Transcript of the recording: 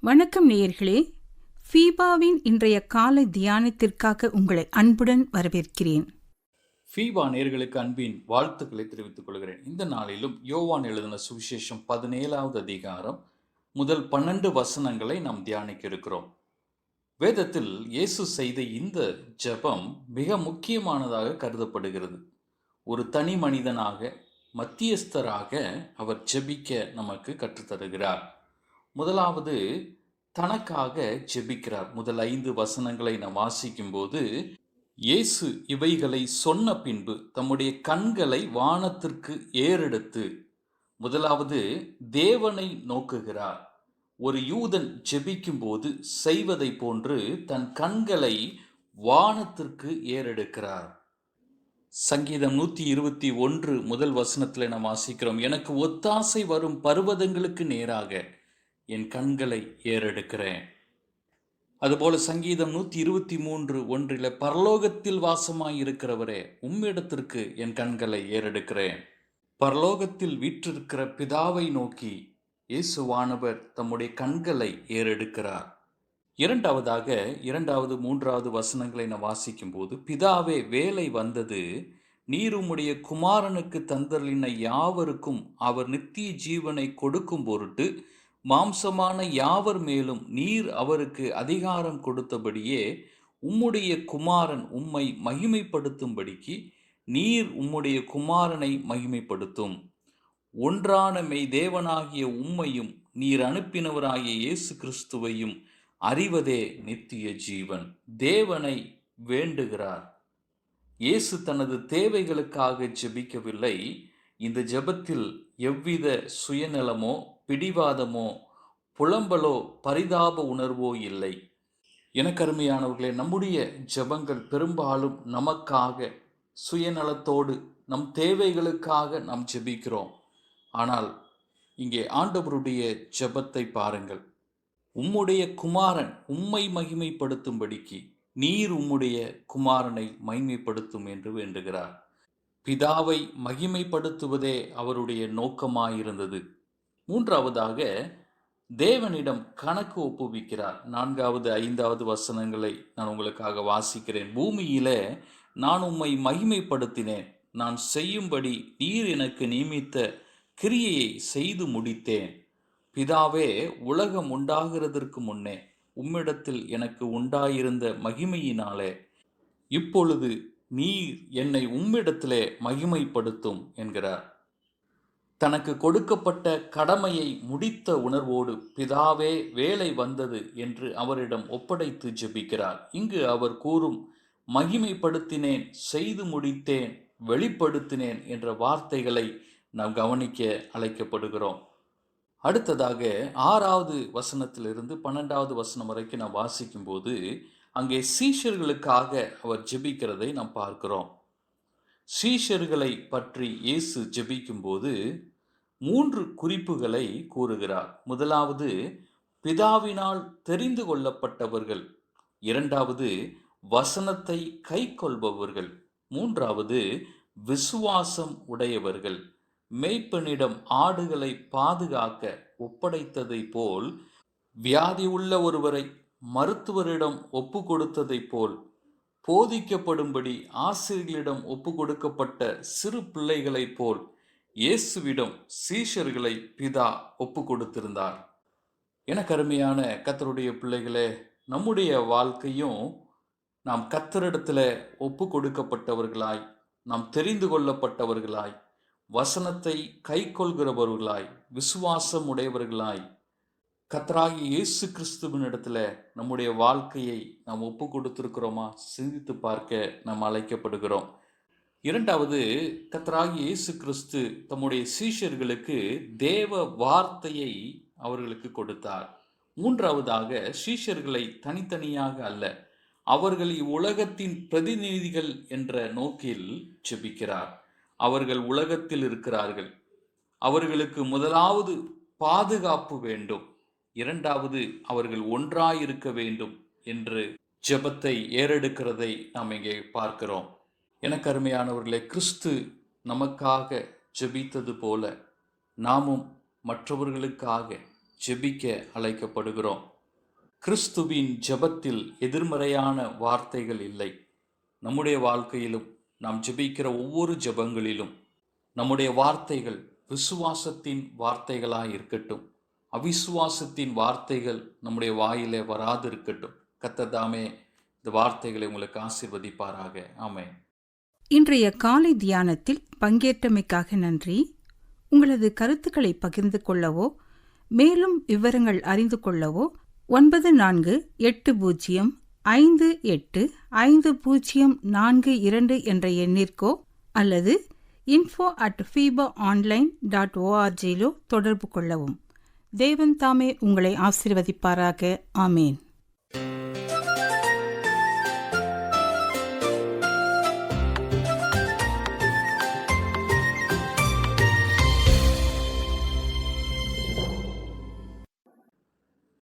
வணக்கம் நேயர்களே, ஃபீபாவின் இன்றைய காலை தியானத்திற்காக உங்களை அன்புடன் வரவேற்கிறேன். ஃபீபா நேயர்களுக்கு அன்பின் வாழ்த்துக்களை தெரிவித்துக் கொள்கிறேன். இந்த நாளிலும் யோவான் எழுதின சுவிசேஷம் 17வது அதிகாரம் முதல் 12 வசனங்களை நாம் தியானிக்க இருக்கிறோம். வேதத்தில் இயேசு செய்த இந்த ஜெபம் மிக முக்கியமானதாக கருதப்படுகிறது. ஒரு தனி மனிதனாக, மத்தியஸ்தராக அவர் ஜெபிக்க நமக்கு கற்றுத்தருகிறார். முதலாவது தனக்காக ஜெபிக்கிறார். முதல் 5 வசனங்களை நாம் வாசிக்கும் போது, இயேசு இவைகளை சொன்ன பின்பு தம்முடைய கண்களை வானத்திற்கு ஏறெடுத்து முதலாவது தேவனை நோக்குகிறார். ஒரு யூதன் ஜெபிக்கும் போது செய்வதை போன்று தன் கண்களை வானத்திற்கு ஏறெடுக்கிறார். சங்கீதம் 121 முதல் வசனத்தில் நாம் வாசிக்கிறோம், எனக்கு ஒத்தாசை வரும் பர்வதங்களுக்கு நேராக என் கண்களை ஏறெடுக்கிறேன். அதுபோல சங்கீதம் 123:1 பரலோகத்தில் வாசமாயிருக்கிறவரே, உம்மிடத்திற்கு என் கண்களை ஏறெடுக்கிறேன். பரலோகத்தில் வீற்றிருக்கிற பிதாவை நோக்கி இயேசுவானவர் தம்முடைய கண்களை ஏறெடுக்கிறார். இரண்டாவதாக 2வது 3வது வசனங்களை நான் வாசிக்கும் போது, பிதாவே வேலை வந்தது, நீர் உம்முடைய குமாரனுக்கு தந்தருளின யாவருக்கும் அவர் நித்திய ஜீவனை கொடுக்கும் பொருட்டு மாம்சமான யாவர் மேலும் நீர் அவருக்கு அதிகாரம் கொடுத்தபடியே உம்முடைய குமாரன் உம்மை மகிமைப்படுத்தும்படிக்கு நீர் உம்முடைய குமாரனை மகிமைப்படுத்தும். ஒன்றான மெய் தேவனாகிய உம்மையும் நீர் அனுப்பினவராகிய இயேசு கிறிஸ்துவையும் அறிவதே நித்திய ஜீவன். தேவனை வேண்டுகிறார். இயேசு தனது தேவைகளுக்காக ஜெபிக்கவில்லை. இந்த ஜெபத்தில் எவ்வித சுயநலமோ பிடிவாதமோ புலம்பலோ பரிதாப உணர்வோ இல்லை. எனக்கு அருமையானவர்களே, நம்முடைய ஜெபங்கள் பெரும்பாலும் நமக்காக சுயநலத்தோடு நம் தேவைகளுக்காக நாம் ஜெபிக்கிறோம். ஆனால் இங்கே ஆண்டவருடைய ஜெபத்தை பாருங்கள். உம்முடைய குமாரன் உம்மை மகிமைப்படுத்தும்படிக்கு நீர் உம்முடைய குமாரனை மகிமைப்படுத்தும் என்று வேண்டுகிறார். பிதாவை மகிமைப்படுத்துவதே அவருடைய நோக்கமாயிருந்தது. மூன்றாவதாக தேவனிடம் கணக்கு ஒப்புவிக்கிறார். 4வது 5வது வசனங்களை நான் உங்களுக்காக வாசிக்கிறேன். பூமியிலே நான் உம்மை மகிமைப்படுத்தினேன், நான் செய்யும்படி நீர் எனக்கு நியமித்த கிரியையை செய்து முடித்தேன். பிதாவே, உலகம் உண்டாகிறதற்கு முன்னே உம்மிடத்தில் எனக்கு உண்டாயிருந்த மகிமையினாலே இப்பொழுது நீர் என்னை உம்மிடத்திலே மகிமைப்படுத்தும் என்கிறார். தனக்கு கொடுக்கப்பட்ட கடமையை முடித்த உணர்வோடு பிதாவே வேலை வந்தது என்று அவரிடம் ஒப்படைத்து ஜெபிக்கிறார். இங்கு அவர் கூறும் மகிமைப்படுத்தினேன், செய்து முடித்தேன், வெளிப்படுத்தினேன் என்ற வார்த்தைகளை நாம் கவனிக்க அழைக்கப்படுகிறோம். அடுத்ததாக 6வது வசனத்திலிருந்து 12வது வசனம் வரைக்கும் நாம் வாசிக்கும் போது, அங்கே சீஷர்களுக்காக அவர் ஜெபிக்கிறதை நாம் பார்க்கிறோம். சீஷர்களை பற்றி இயேசு ஜெபிக்கும் போது 3 குறிப்புகளை கூறுகிறார். முதலாவது பிதாவினால் தெரிந்து கொள்ளப்பட்டவர்கள், 2வது வசனத்தை கை கொள்பவர்கள், 3வது விசுவாசம் உடையவர்கள். மேய்ப்பனிடம் ஆடுகளை பாதுகாக்க ஒப்படைத்ததை போல், வியாதி உள்ள ஒருவரை மருத்துவரிடம் ஒப்பு கொடுத்ததை போல், போதிக்கப்படும்படி ஆசிரியர்களிடம் ஒப்பு கொடுக்கப்பட்ட சிறு பிள்ளைகளைப் போல் இயேசுவிடம் சீஷர்களை பிதா ஒப்பு கொடுத்திருந்தார். எனக்கு அருமையான கர்த்தருடைய பிள்ளைகளே, நம்முடைய வாழ்க்கையும் நாம் கர்த்தரிடத்தில் ஒப்பு கொடுக்கப்பட்டவர்களாய், நாம் தெரிந்து கொள்ளப்பட்டவர்களாய், வசனத்தை கை கொள்கிறவர்களாய், விசுவாசம் உடையவர்களாய் கர்த்தராகிய இயேசு கிறிஸ்துவின் இடத்துல நம்முடைய வாழ்க்கையை நாம் ஒப்பு கொடுத்திருக்கிறோமா சிந்தித்து பார்க்க நாம் அழைக்கப்படுகிறோம். 2வது, கர்த்தராகிய இயேசு கிறிஸ்து தம்முடைய சீஷர்களுக்கு தேவ வார்த்தையை அவர்களுக்கு கொடுத்தார். 3வதாக சீஷர்களை தனித்தனியாக அல்ல, அவர்கள் இவ்வுலகத்தின் பிரதிநிதிகள் என்ற நோக்கில் ஜெபிக்கிறார். அவர்கள் உலகத்தில் இருக்கிறார்கள். அவர்களுக்கு முதலாவது பாதுகாப்பு வேண்டும், 2வது அவர்கள் ஒன்றாயிருக்க வேண்டும் என்று ஜெபத்தை ஏறெடுக்கிறதை நாம் இங்கே பார்க்கிறோம். எனக்கு அருமையானவர்களே, கிறிஸ்து நமக்காக ஜெபித்தது போல நாமும் மற்றவர்களுக்காக ஜெபிக்க அழைக்கப்படுகிறோம். கிறிஸ்துவின் ஜெபத்தில் எதிர்மறையான வார்த்தைகள் இல்லை. நம்முடைய வாழ்க்கையிலும் நாம் ஜெபிக்கிற ஒவ்வொரு ஜெபங்களிலும் நம்முடைய வார்த்தைகள் விசுவாசத்தின் வார்த்தைகளாய் இருக்கட்டும். அவிசுவாசத்தின் வார்த்தைகள் நம்முடைய வாயிலே வராது இருக்கட்டும். கர்த்தர் தாமே இந்த வார்த்தைகளை உங்களுக்கு ஆசீர்வதிப்பாராக. ஆமென். இன்றைய காலை தியானத்தில் பங்கேற்றமைக்காக நன்றி. உங்களது கருத்துக்களை பகிர்ந்து கொள்ளவோ மேலும் விவரங்கள் அறிந்து கொள்ளவோ 9458585042 என்ற எண்ணிற்கோ அல்லது info@fibaonline.org தொடர்பு கொள்ளவும். தேவன் தாமே உங்களை ஆசீர்வதிப்பாராக. ஆமேன்.